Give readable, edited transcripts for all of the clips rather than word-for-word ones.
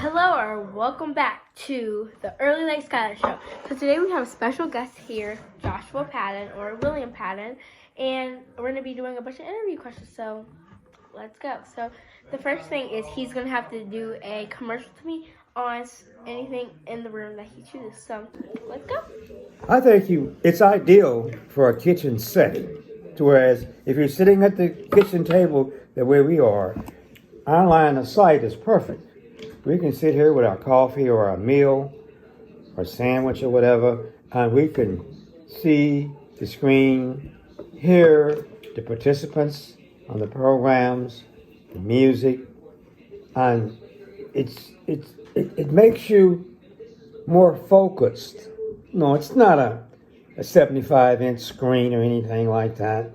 Hello or welcome back to the Early Late Skylar Show. So today we have a special guest here, Joshua Patton or William Patton, and we're going to be doing a bunch of interview questions. So let's go. So the first thing is he's going to have to do a commercial to me on anything in the room that he chooses. So let's go. I think it's ideal for a kitchen setting. Whereas if you're sitting at the kitchen table the way we are, our line of sight is perfect. We can sit here with our coffee or our meal or sandwich or whatever, and we can see the screen, hear the participants on the programs, the music, and it makes you more focused. No, it's not a 75-inch screen or anything like that,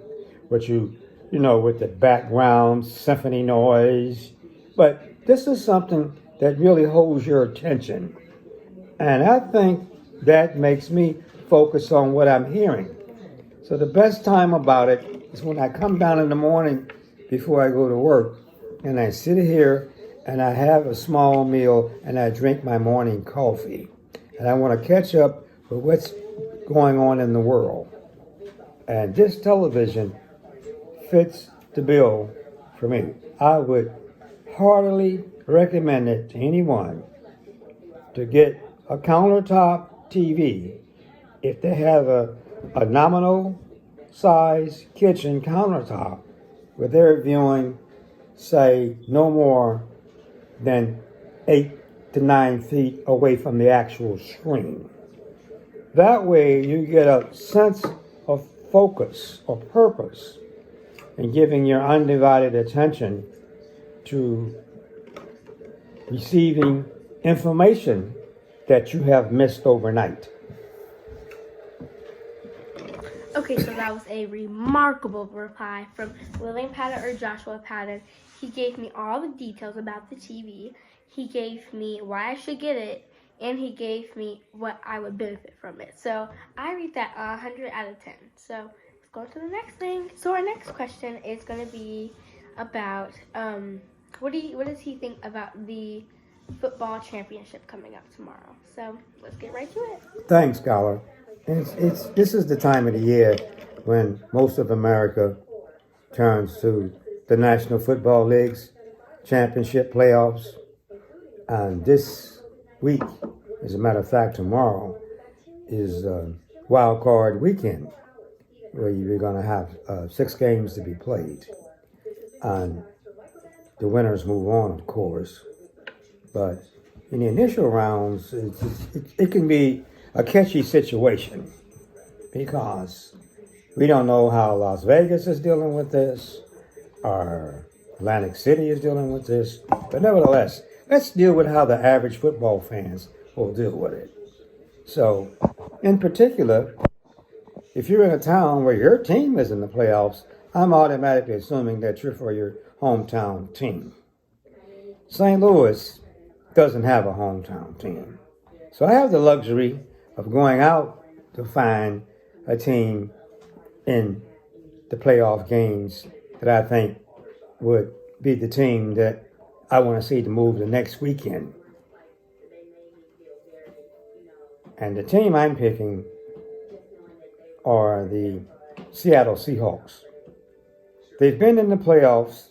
but with the background symphony noise. But this is something that really holds your attention. And I think that makes me focus on what I'm hearing. So the best time about it is when I come down in the morning before I go to work, and I sit here and I have a small meal and I drink my morning coffee. And I want to catch up with what's going on in the world. And this television fits the bill for me. I would heartily recommend it to anyone to get a countertop TV if they have a nominal size kitchen countertop where they're viewing, say, no more than 8 to 9 feet away from the actual screen. That way you get a sense of focus or purpose in giving your undivided attention to receiving information that you have missed overnight. Okay, so that was a remarkable reply from William Patton or Joshua Patton. He gave me all the details about the TV. He gave me why I should get it, and he gave me what I would benefit from it. So I rate that 100 out of 10. So let's go to the next thing. So our next question is going to be about what does he think about the football championship coming up tomorrow? So let's get right to it. Thanks, Scholar. This is the time of the year when most of America turns to the National Football League's championship playoffs. And this week, as a matter of fact, tomorrow is wild card weekend, where you're going to have 6 games to be played. And the winners move on, of course. But in the initial rounds, it can be a catchy situation because we don't know how Las Vegas is dealing with this or Atlantic City is dealing with this. But nevertheless, let's deal with how the average football fans will deal with it. So, in particular, if you're in a town where your team is in the playoffs, I'm automatically assuming that you're for your hometown team. St. Louis doesn't have a hometown team. So I have the luxury of going out to find a team in the playoff games that I think would be the team that I want to see to move the next weekend. And the team I'm picking are the Seattle Seahawks. They've been in the playoffs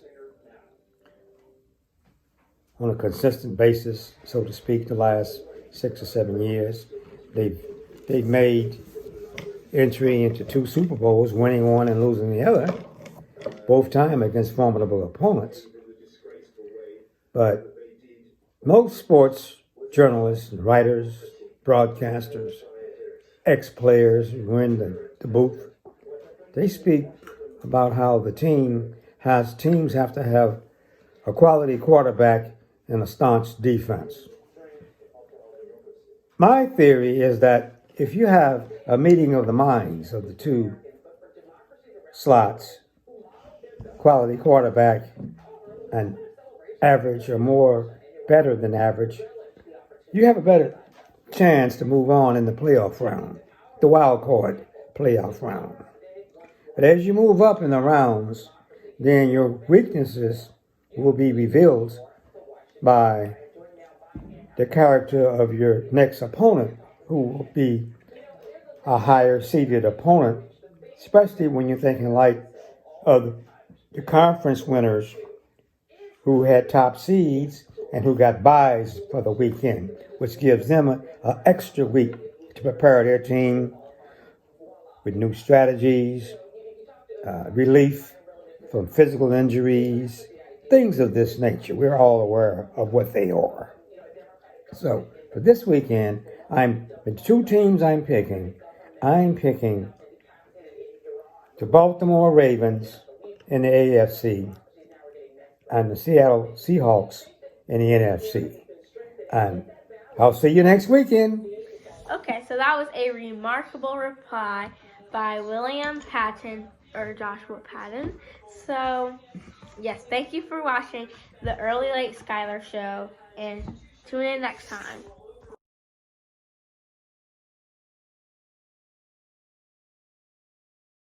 on a consistent basis, so to speak, the last 6 or 7 years. They've made entry into 2 Super Bowls, winning one and losing the other, both time against formidable opponents. But most sports journalists, writers, broadcasters, ex-players who are in the booth, they speak about how teams have to have a quality quarterback and a staunch defense. My theory is that if you have a meeting of the minds of the 2 slots, quality quarterback and average or more better than average, you have a better chance to move on in the playoff round, the wild card playoff round. But as you move up in the rounds, then your weaknesses will be revealed by the character of your next opponent, who will be a higher seeded opponent, especially when you're thinking like of the conference winners who had top seeds and who got buys for the weekend, which gives them an extra week to prepare their team with new strategies, relief from physical injuries, things of this nature. We're all aware of what they are. So for this weekend, the two teams I'm picking the Baltimore Ravens in the AFC and the Seattle Seahawks in the NFC. And I'll see you next weekend. Okay, so that was a remarkable reply by William Patton or Joshua Patton. So, yes, thank you for watching the Early Late Skylar Show, and tune in next time.